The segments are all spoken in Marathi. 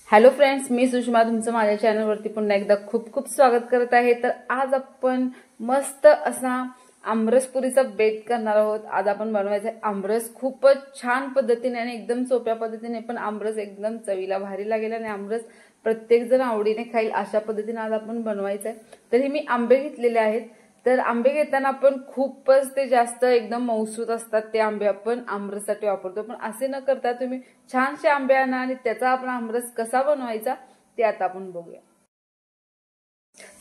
हॅलो फ्रेंड्स, मी सुषमा तुमचं माझ्या चॅनलवरती पुन्हा एकदा खूप खूप स्वागत करत आहे। तर आज आपण मस्त असा आमरस पुरीचा बेत करणार आहोत। आज आपण बनवायचा आहे आमरस खूपच छान पद्धतीने आणि एकदम सोप्या पद्धतीने, पण आमरस एकदम चवीला भारी लागेल आणि आमरस प्रत्येक जण आवडीने खाईल अशा पद्धतीने आज आपण बनवायचं आहे। तर हे मी आंबे घेतलेले आहेत। तर आंबे घेताना आपण खूपच ते जास्त एकदम मऊसूत असतात ते आंबे आपण आमरससाठी वापरतो, पण असे न करता तुम्ही छानसे आंबे आणा आणि त्याचा आपण आमरस कसा बनवायचा ते आता आपण बघूया।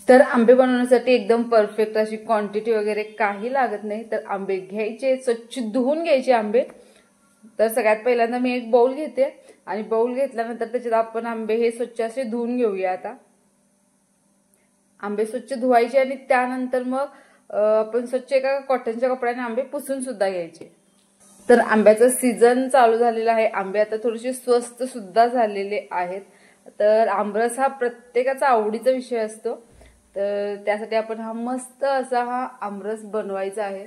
तर आंबे बनवण्यासाठी एकदम परफेक्ट अशी क्वांटिटी वगैरे काही लागत नाही। तर आंबे घ्यायचे, स्वच्छ धुवून घ्यायचे आंबे। तर सगळ्यात पहिल्यांदा मी एक बाउल घेते आणि बाउल घेतल्यानंतर त्याच्यात आपण आंबे हे स्वच्छ असे धुवून घेऊया। आता आंबे स्वच्छ धुवायचे आणि त्यानंतर मग आपण स्वच्छ एका कॉटनच्या कपड्याने आंबे पुसून सुद्धा घ्यायचे। तर आंब्याचं सीझन चालू झालेला आहे, आंबे आता थोडेसे स्वस्त सुद्धा झालेले आहेत। तर आमरस हा प्रत्येकाचा आवडीचा विषय असतो, तर त्यासाठी आपण हा मस्त असा हा आमरस बनवायचा आहे।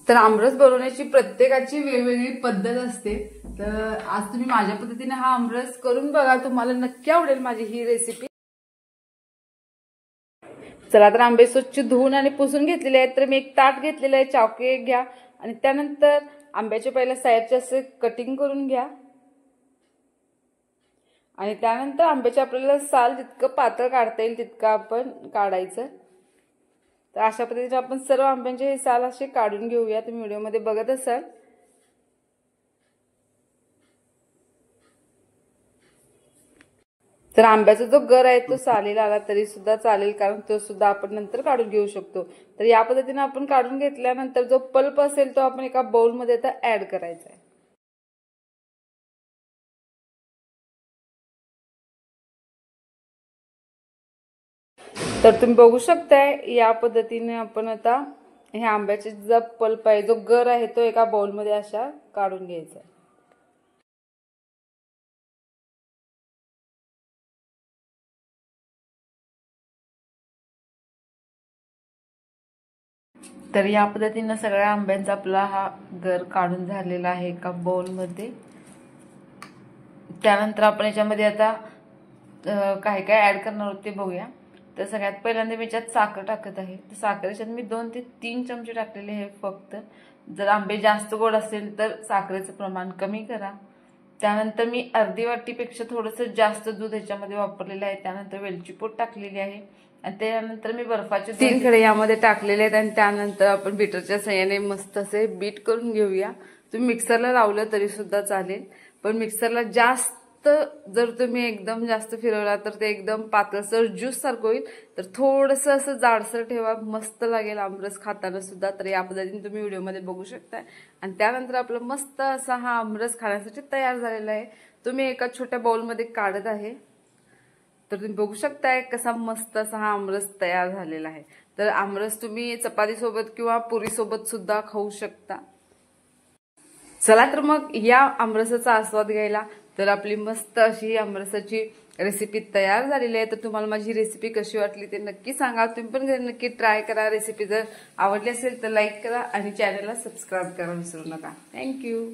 तर आमरस बनवण्याची प्रत्येकाची वेगवेगळी पद्धत असते। तर आज तुम्ही माझ्या पद्धतीने हा आमरस करून बघा, तुम्हाला नक्की आवडेल माझी ही रेसिपी। चला, तर आंबे स्वच्छ धुवून आणि पुसून घेतलेले आहेत। तर मी एक ताट घेतलेलं आहे, चाकू एक घ्या आणि त्यानंतर आंब्याचे पहिल्या साईडचे असे कटिंग करून घ्या आणि त्यानंतर आंब्याचे आपल्याला साल जितकं पातळ काढता येईल तितकं आपण काढायचं। तर अशा पद्धतीने आपण सर्व आंब्यांचे हे साल असे काढून घेऊया। तुम्ही व्हिडिओमध्ये बघत असाल। तर आंब्याचा जो गर आहे तो सालीला आला तरी सुद्धा चालेल, कारण तो सुद्धा आपण नंतर काढून घेऊ शकतो। तर या पद्धतीने आपण काढून घेतल्यानंतर जो पल्प असेल तो आपण एका बाउलमध्ये आता ऍड करायचा आहे। तर तुम्ही बघू शकताय या पद्धतीने आपण आता हे आंब्याचे जो पल्प आहे, जो गर आहे, तो एका बाउलमध्ये अशा काढून घ्यायचा आहे। तर या पद्धतीने सगळ्या आंब्यांचा आपला हा गर काढून झालेला आहे एका बाउलमध्ये। त्यानंतर आपण याच्यामध्ये आता काय काय ऍड करणार आहोत ते बघूया। तर सगळ्यात पहिल्यांदा मी याच्यात साखर टाकत आहे। तर साखरेच्यात मी 2 ते 3 चमचे टाकलेले आहे फक्त। जर आंबे जास्त गोड असेल तर साखरेचं प्रमाण कमी करा। त्यानंतर मी अर्धी वाटीपेक्षा थोडंसं जास्त दूध ह्याच्यामध्ये वापरलेलं आहे। त्यानंतर वेलची पूड टाकलेली आहे आणि त्यानंतर मी बर्फाचे 3 खडे यामध्ये टाकलेले आहेत आणि त्यानंतर आपण बीटरच्या सहाय्याने मस्त असे बीट करून घेऊया। तुम्ही मिक्सरला लावलं तरी सुद्धा चालेल, पण मिक्सरला जास्त जर तुम्ही एकदम जास्त फिरवला तर ते एकदम पातळसर ज्यूस सारखं होईल। तर थोडंसं असं जाडसर ठेवा, मस्त लागेल आमरस खाताना सुद्धा। तर या पद्धतीने तुम्ही व्हिडिओमध्ये बघू शकताय आणि त्यानंतर आपलं मस्त असा हा आमरस खाण्यासाठी तयार झालेला आहे। तुम्ही एका छोट्या बाउलमध्ये काढत आहे, तर तुम्ही बघू शकताय कसा मस्त असा हा आमरस तयार झालेला आहे। तर आमरस तुम्ही चपाती सोबत किंवा पुरी सोबत सुद्धा खाऊ शकता। चला, तर मग या आमरसाचा आस्वाद घ्यायला तर आपली मस्त अशी आमरसाची रेसिपी तयार झालेली आहे। तर तुम्हाला माझी रेसिपी कशी वाटली ते नक्की सांगा। तुम्ही पण घरी नक्की ट्राय करा। रेसिपी जर आवडली असेल तर लाईक करा आणि चॅनलला सबस्क्राईब करायला विसरू नका। थँक्यू।